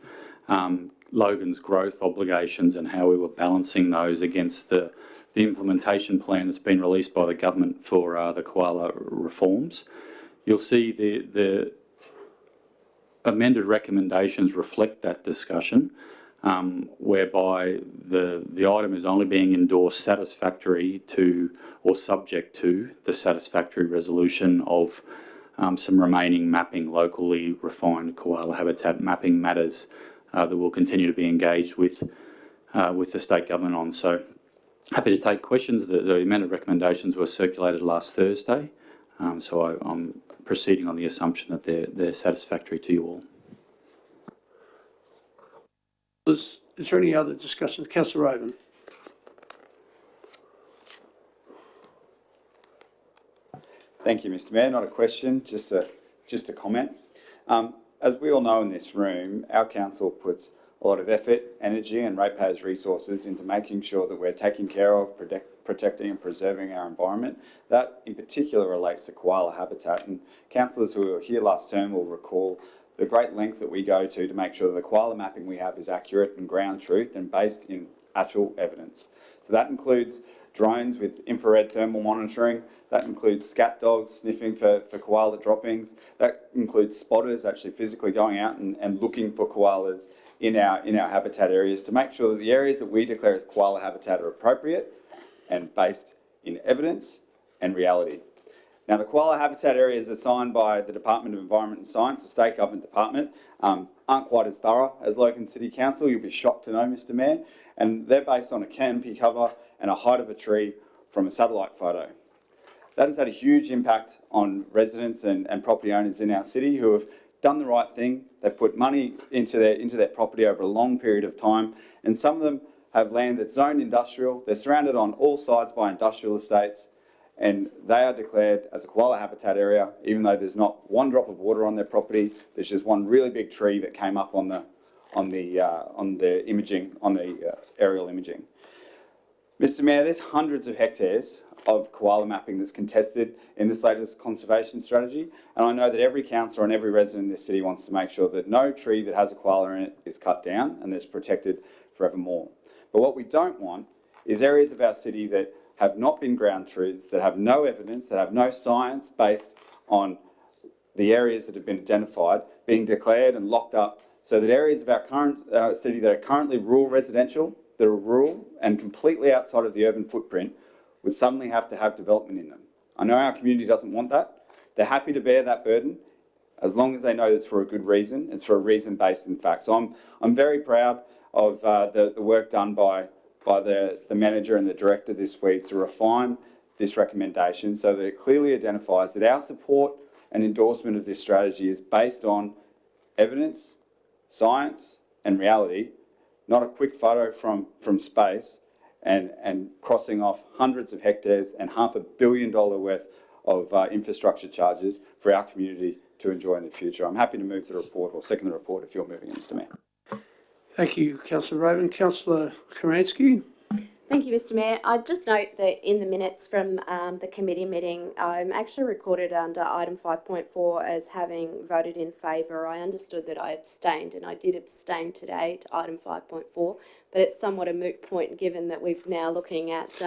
Logan's growth obligations and how we were balancing those against the implementation plan that's been released by the government for the Koala reforms. You'll see the amended recommendations reflect that discussion, whereby the item is only being endorsed satisfactory to or subject to the satisfactory resolution of some remaining mapping, locally refined koala habitat mapping matters that we'll continue to be engaged with the state government on. So happy to take questions. The amended recommendations were circulated last Thursday, so I'm proceeding on the assumption that they're satisfactory to you all. Is there any other discussion? Councillor Raven. Thank you, Mr Mayor. Not a question, just a comment. As we all know in this room, our council puts a lot of effort, energy and ratepayers' resources into making sure that we're taking care of, protecting and preserving our environment. That in particular relates to koala habitat, and councillors who were here last term will recall the great lengths that we go to make sure that the koala mapping we have is accurate and ground truth and based in actual evidence. So that includes drones with infrared thermal monitoring, that includes scat dogs sniffing for koala droppings, that includes spotters actually physically going out and looking for koalas in our habitat areas to make sure that the areas that we declare as koala habitat are appropriate and based in evidence and reality. Now, the koala habitat areas assigned by the Department of Environment and Science, the state government department, aren't quite as thorough as Logan City Council. You'll be shocked to know, Mr Mayor. And they're based on a canopy cover and a height of a tree from a satellite photo. That has had a huge impact on residents and property owners in our city who have done the right thing. They've put money into their property over a long period of time, and some of them have land that's zoned industrial. They're surrounded on all sides by industrial estates, and they are declared as a koala habitat area, even though there's not one drop of water on their property. There's just one really big tree that came up on the aerial imaging. Mr Mayor, there's hundreds of hectares of koala mapping that's contested in this latest conservation strategy, and I know that every councillor and every resident in this city wants to make sure that no tree that has a koala in it is cut down and that's protected forevermore. But what we don't want is areas of our city that have not been ground truths, that have no evidence, that have no science based on the areas that have been identified, being declared and locked up, so that areas of our current city that are currently rural residential, that are rural and completely outside of the urban footprint, would suddenly have to have development in them. I know our community doesn't want that. They're happy to bear that burden as long as they know it's for a good reason. It's for a reason based in fact. So I'm very proud of the work done by the manager and the director this week to refine this recommendation so that it clearly identifies that our support and endorsement of this strategy is based on evidence, science and reality, not a quick photo from space and crossing off hundreds of hectares and $500 million worth of infrastructure charges for our community to enjoy in the future. I'm happy to move the report or second the report if you're moving it, Mr Mayor. Thank you, Councillor Raven. Councillor Karansky. Thank you, Mr Mayor. I'd just note that in the minutes from the committee meeting, I'm actually recorded under item 5.4 as having voted in favour. I understood that I abstained, and I did abstain today to item 5.4, but it's somewhat a moot point given that we're now looking at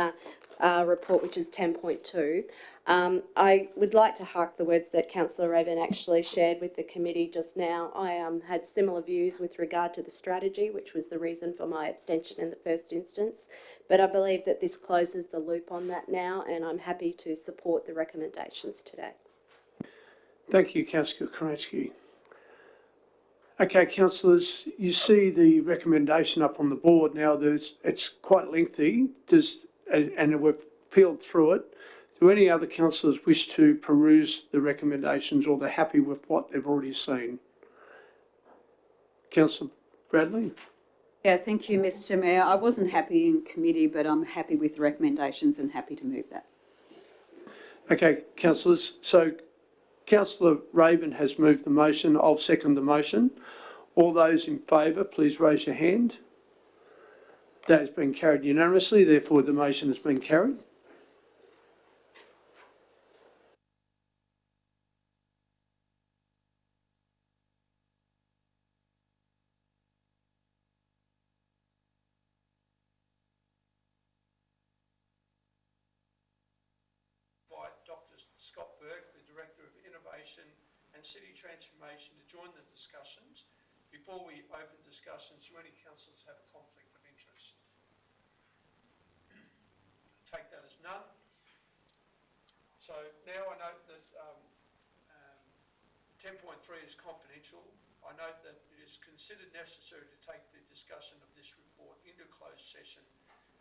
a report which is 10.2. I would like to hark the words that Councillor Raven actually shared with the committee just now. I had similar views with regard to the strategy, which was the reason for my abstention in the first instance, but I believe that this closes the loop on that now, and I'm happy to support the recommendations today. Thank you, Councillor Karansky. Okay, councillors, you see the recommendation up on the board now. It's quite lengthy, and we've peeled through it. Do any other councillors wish to peruse the recommendations, or they're happy with what they've already seen? Councillor Bradley? Yeah, thank you, Mr Mayor. I wasn't happy in committee, but I'm happy with the recommendations and happy to move that. Okay, councillors. So Councillor Raven has moved the motion. I'll second the motion. All those in favour, please raise your hand. That has been carried unanimously, therefore the motion has been carried. By Dr. Scott Burke, the Director of Innovation and City Transformation, to join the discussions. Before we open discussions, do any councillors have a conflict of interest? Take that as none. So now I note that 10.3 is confidential. I note that it is considered necessary to take the discussion of this report into closed session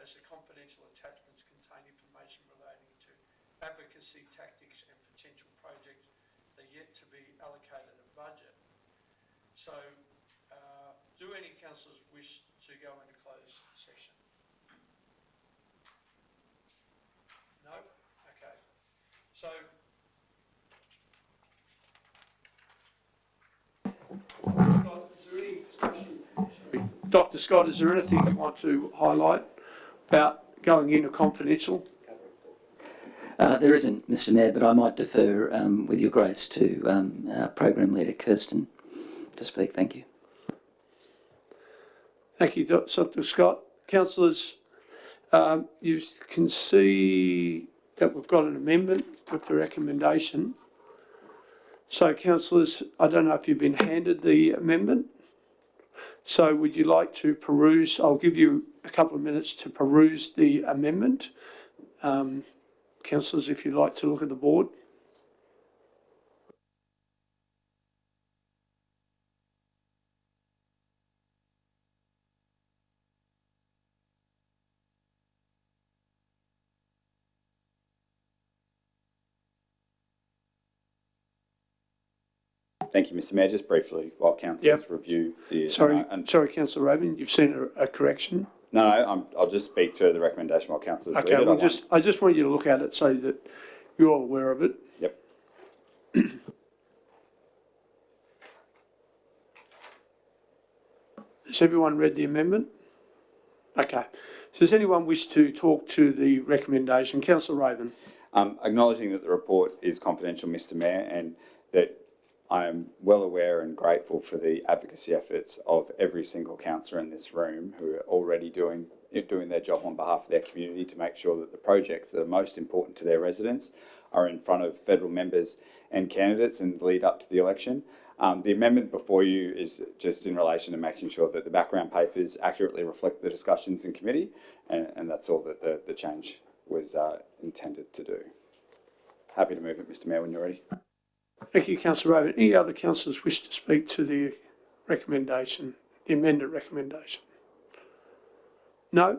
as the confidential attachments contain information relating to advocacy tactics and potential projects that are yet to be allocated a budget. So do any councillors wish to go into closed session? No? Okay. So Dr. Scott, is there anything you want to highlight about going into confidential? There isn't, Mr Mayor, but I might defer, with your grace, to our Program Leader Kirsten to speak. Thank you. Thank you, Dr. Scott. Councillors, you can see that we've got an amendment with the recommendation. So, councillors, I don't know if you've been handed the amendment. So would you like to peruse? I'll give you a couple of minutes to peruse the amendment. Councillors, if you'd like to look at the board. Thank you, Mr Mayor. Just briefly, while councillors review the... Sorry, Councillor Raven, you've seen a correction? No, I'll just speak to the recommendation while councillors read it. Okay, well, I just want you to look at it so that you're all aware of it. Yep. Has everyone read the amendment? Okay. So does anyone wish to talk to the recommendation? Councillor Raven. Acknowledging that the report is confidential, Mr Mayor, and that I am well aware and grateful for the advocacy efforts of every single councillor in this room who are already doing their job on behalf of their community to make sure that the projects that are most important to their residents are in front of federal members and candidates in the lead up to the election. The amendment before you is just in relation to making sure that the background papers accurately reflect the discussions in committee, and that's all that the change was intended to do. Happy to move it, Mr Mayor, when you're ready. Thank you, Councillor Raven. Any other councillors wish to speak to the recommendation, the amended recommendation? No?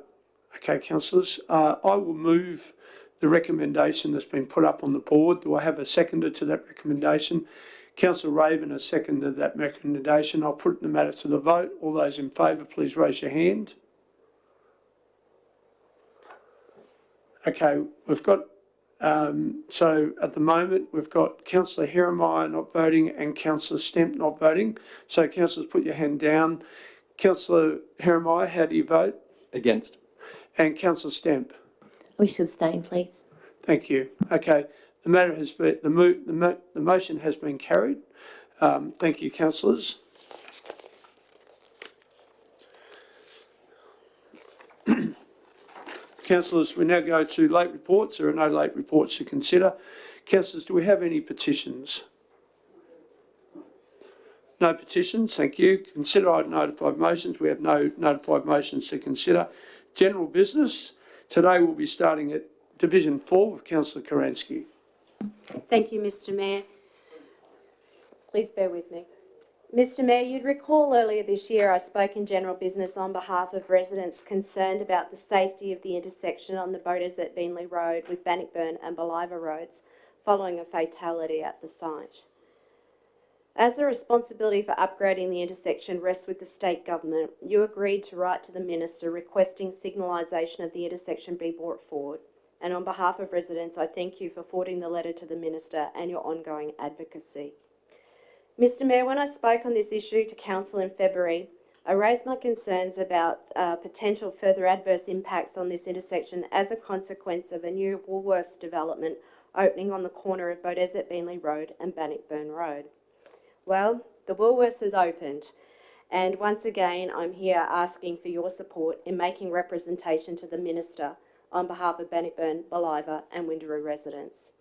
Okay, councillors. I will move the recommendation that's been put up on the board. Do I have a seconder to that recommendation? Councillor Raven has seconded that recommendation. I'll put the matter to the vote. All those in favour, please raise your hand. Okay, we've got so at the moment we've got Councillor Heremiah not voting and Councillor Stemp not voting. So councillors, put your hand down. Councillor Heremiah, how do you vote? Against. And Councillor Stemp? I wish to abstain, please. Thank you. Okay, the matter has been the motion has been carried. Thank you, councillors. Councillors, we now go to late reports. There are no late reports to consider. Councillors, do we have any petitions? No petitions, thank you. Consider item notified motions. We have no notified motions to consider. General business. Today we'll be starting at Division 4 with Councillor Karansky. Thank you, Mr Mayor. Please bear with me. Mr Mayor, you'd recall earlier this year I spoke in general business on behalf of residents concerned about the safety of the intersection on the Boaters at Beenleigh Road with Bannockburn and Beliva roads following a fatality at the site. As the responsibility for upgrading the intersection rests with the state government, you agreed to write to the Minister requesting signalisation of the intersection be brought forward. And on behalf of residents, I thank you for forwarding the letter to the Minister and your ongoing advocacy. Mr Mayor, when I spoke on this issue to Council in February, I raised my concerns about potential further adverse impacts on this intersection as a consequence of a new Woolworths development opening on the corner of Beaudesert Beanley Road and Bannockburn Road. Well, the Woolworths has opened, and once again I'm here asking for your support in making representation to the Minister on behalf of Bannockburn, Beliva and Windaroo residents.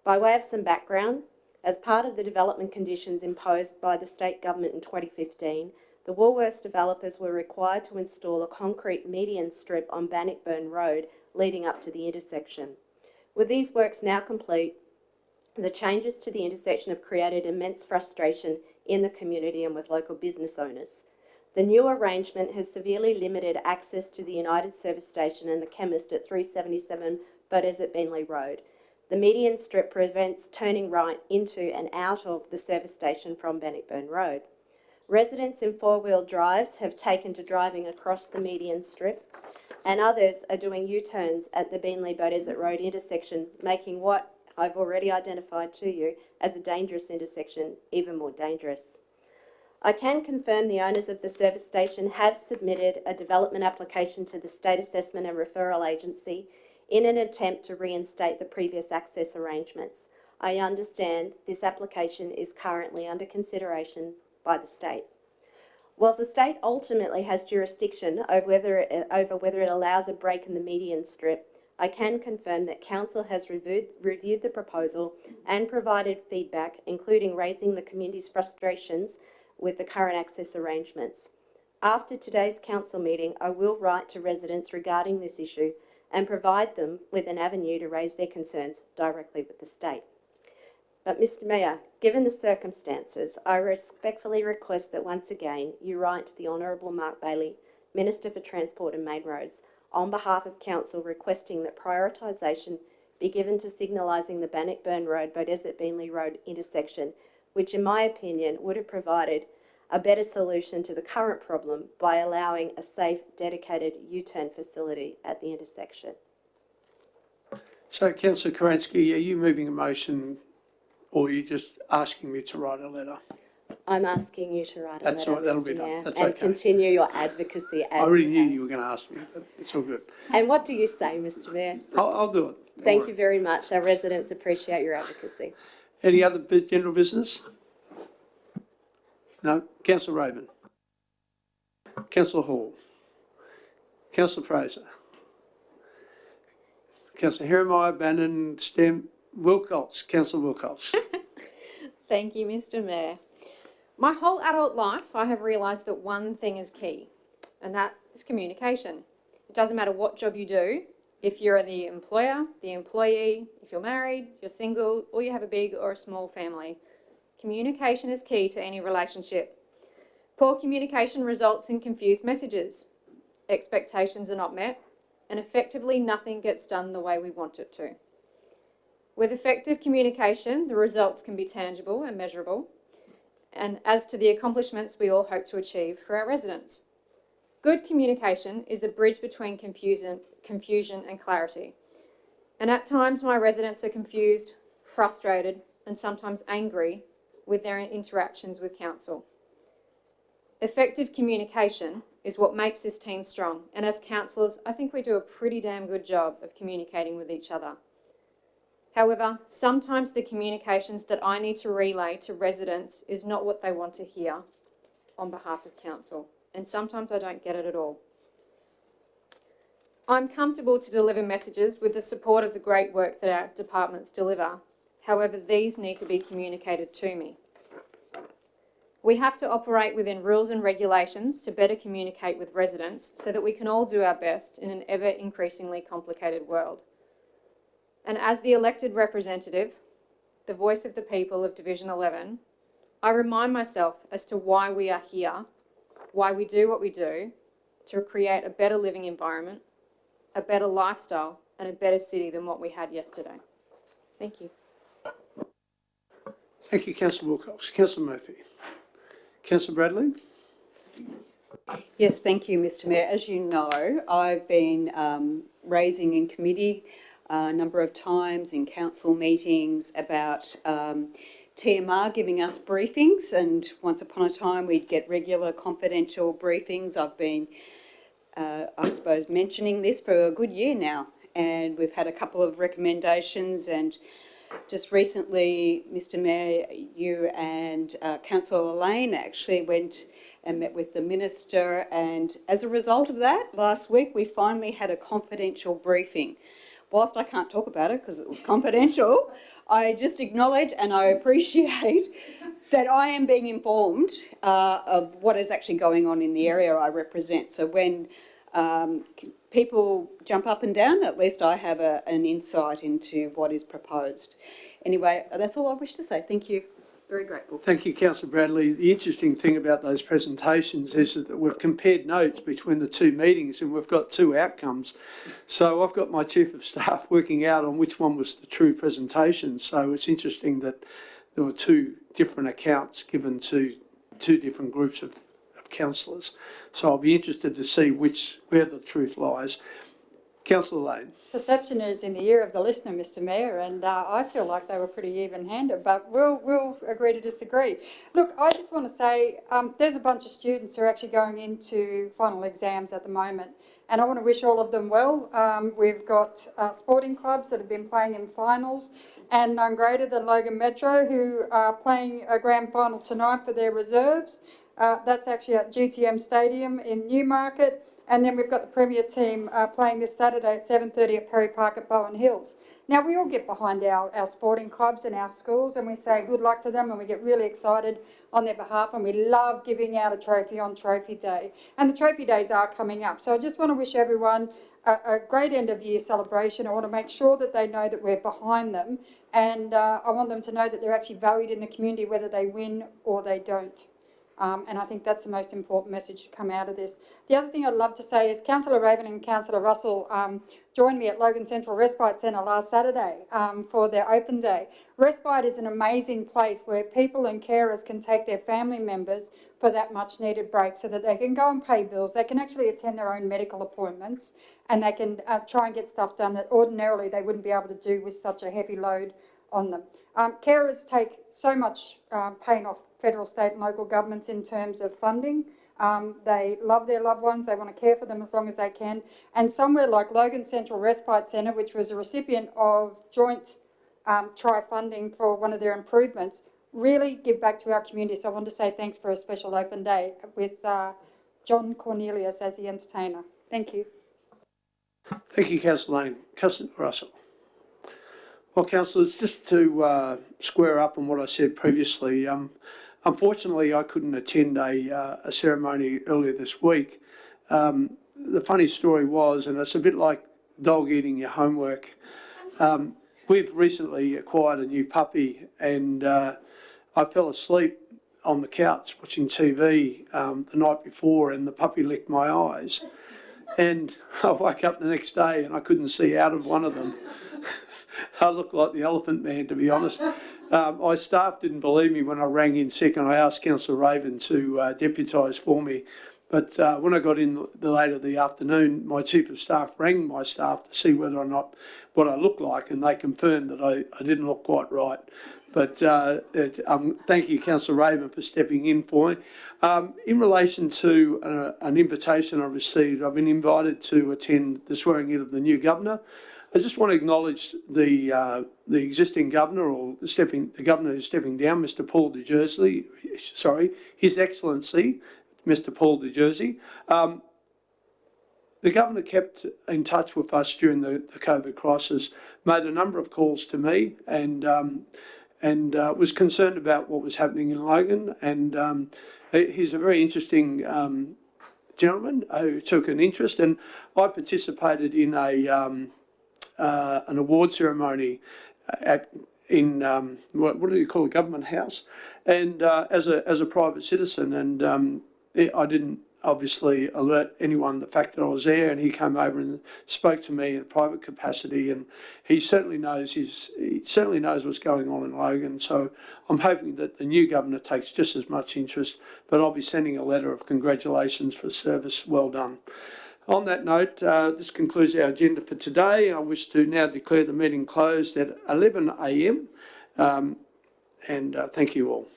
By way of some background, as part of the development conditions imposed by the state government in 2015, the Woolworths developers were required to install a concrete median strip on Bannockburn Road leading up to the intersection. With these works now complete, the changes to the intersection have created immense frustration in the community and with local business owners. The new arrangement has severely limited access to the United Service Station and the chemist at 377 Beaudesert Beanley Road. The median strip prevents turning right into and out of the service station from Bannockburn Road. Residents in four-wheel drives have taken to driving across the median strip, and others are doing U-turns at the Beanley-Beaudesert Road intersection, making what I've already identified to you as a dangerous intersection even more dangerous. I can confirm the owners of the service station have submitted a development application to the State Assessment and Referral Agency in an attempt to reinstate the previous access arrangements. I understand this application is currently under consideration by the state. Whilst the state ultimately has jurisdiction over whether it allows a break in the median strip, I can confirm that Council has reviewed the proposal and provided feedback, including raising the community's frustrations with the current access arrangements. After today's Council meeting, I will write to residents regarding this issue and provide them with an avenue to raise their concerns directly with the state. But Mr Mayor, given the circumstances, I respectfully request that once again you write to the Honourable Mark Bailey, Minister for Transport and Main Roads, on behalf of Council requesting that prioritisation be given to signalising the Bannockburn Road, Beaudesert Beanley Road intersection, which in my opinion would have provided a better solution to the current problem by allowing a safe, dedicated U-turn facility at the intersection. So, Councillor Karansky, are you moving a motion or are you just asking me to write a letter? I'm asking you to write a That's letter, all right, that'll Mr be done. Mayor, That's and okay. continue your advocacy as I already you knew have. you were going to ask me, but it's all good. And what do you say, Mr Mayor? I'll do it. Thank you very much. Our residents appreciate your advocacy. Any other general business? No? Councillor Raven. Councillor Hall. Councillor Fraser. Councillor Heremiah, Bannon, Stem, Wilcox. Councillor Wilcox. Thank you, Mr. Mayor. My whole adult life, I have realised that one thing is key, and that is communication. It doesn't matter what job you do, if you're the employer, the employee, if you're married, you're single, or you have a big or a small family. Communication is key to any relationship. Poor communication results in confused messages. Expectations are not met, and effectively nothing gets done the way we want it to. With effective communication, the results can be tangible and measurable, and as to the accomplishments we all hope to achieve for our residents. Good communication is the bridge between confusion and clarity. And at times my residents are confused, frustrated, and sometimes angry with their interactions with council. Effective communication is what makes this team strong, and as councillors, I think we do a pretty damn good job of communicating with each other. However, sometimes the communications that I need to relay to residents is not what they want to hear on behalf of council, and sometimes I don't get it at all. I'm comfortable to deliver messages with the support of the great work that our departments deliver. However, these need to be communicated to me. We have to operate within rules and regulations to better communicate with residents so that we can all do our best in an ever increasingly complicated world. And as the elected representative, the voice of the people of Division 11, I remind myself as to why we are here, why we do what we do, to create a better living environment, a better lifestyle, and a better city than what we had yesterday. Thank you. Thank you, Councillor Wilcox. Councillor Murphy. Councillor Bradley. Yes, thank you, Mr Mayor. As you know, I've been raising in committee a number of times in council meetings about TMR giving us briefings, and once upon a time we'd get regular confidential briefings. I've been, I suppose, mentioning this for a good year now, and we've had a couple of recommendations, and just recently, Mr Mayor, you and Councillor Lane actually went and met with the Minister, and as a result of that, last week we finally had a confidential briefing. Whilst I can't talk about it because it was confidential, I just acknowledge and I appreciate that I am being informed of what is actually going on in the area I represent. So when people jump up and down, at least I have an insight into what is proposed. Anyway, that's all I wish to say. Thank you. Very grateful. Thank you, Councillor Bradley. The interesting thing about those presentations is that we've compared notes between the two meetings and we've got two outcomes. So I've got my Chief of Staff working out on which one was the true presentation. So it's interesting that there were two different accounts given to two different groups of councillors. So I'll be interested to see where the truth lies. Councillor Lane. Perception is in the ear of the listener, Mr Mayor, and I feel like they were pretty even-handed, but we'll agree to disagree. Look, I just want to say there's a bunch of students who are actually going into final exams at the moment, and I want to wish all of them well. We've got sporting clubs that have been playing in finals, and none greater than Logan Metro, who are playing a grand final tonight for their reserves. That's actually at GTM Stadium in Newmarket. And then we've got the Premier team playing this Saturday at 7:30 at Perry Park at Bowen Hills. Now, we all get behind our sporting clubs and our schools and we say good luck to them and we get really excited on their behalf and we love giving out a trophy on Trophy Day. And the Trophy Days are coming up. So I just want to wish everyone a great end of year celebration. I want to make sure that they know that we're behind them and I want them to know that they're actually valued in the community whether they win or they don't. And I think that's the most important message to come out of this. The other thing I'd love to say is Councillor Raven and Councillor Russell joined me at Logan Central Respite Centre last Saturday for their open day. Respite is an amazing place where people and carers can take their family members for that much needed break so that they can go and pay bills, they can actually attend their own medical appointments and they can try and get stuff done that ordinarily they wouldn't be able to do with such a heavy load on them. Carers take so much pain off federal, state and local governments in terms of funding. They love their loved ones, they want to care for them as long as they can. And somewhere like Logan Central Respite Centre, which was a recipient of joint TRI funding for one of their improvements, really give back to our community. So I want to say thanks for a special open day with John Cornelius as the entertainer. Thank you. Thank you, Councillor Lane. Councillor Russell. Well, councillors, just to square up on what I said previously, unfortunately I couldn't attend a ceremony earlier this week. The funny story was, and it's a bit like dog eating your homework, we've recently acquired a new puppy and I fell asleep on the couch watching TV the night before and the puppy licked my eyes. And I woke up the next day and I couldn't see out of one of them. I looked like the Elephant Man, to be honest. My staff didn't believe me when I rang in sick and I asked Councillor Raven to deputise for me. But when I got in later the afternoon, my Chief of Staff rang my staff to see whether or not what I looked like, and they confirmed that I didn't look quite right. But thank you, Councillor Raven, for stepping in for me. In relation to an invitation I received, I've been invited to attend the swearing in of the new governor. I just want to acknowledge the existing governor, or the governor who's stepping down, Mr. Paul de Jersey. Sorry, His Excellency, Mr. Paul de Jersey. The governor kept in touch with us during the COVID crisis, made a number of calls to me, and was concerned about what was happening in Logan. And he's a very interesting gentleman who took an interest, and I participated in an award ceremony in what do you call it, Government House, and as a private citizen, and I didn't obviously alert anyone the fact that I was there, and he came over and spoke to me in a private capacity, and he certainly knows what's going on in Logan. So I'm hoping that the new governor takes just as much interest, but I'll be sending a letter of congratulations for service well done. On that note, this concludes our agenda for today. I wish to now declare the meeting closed at 11 a.m. And thank you all.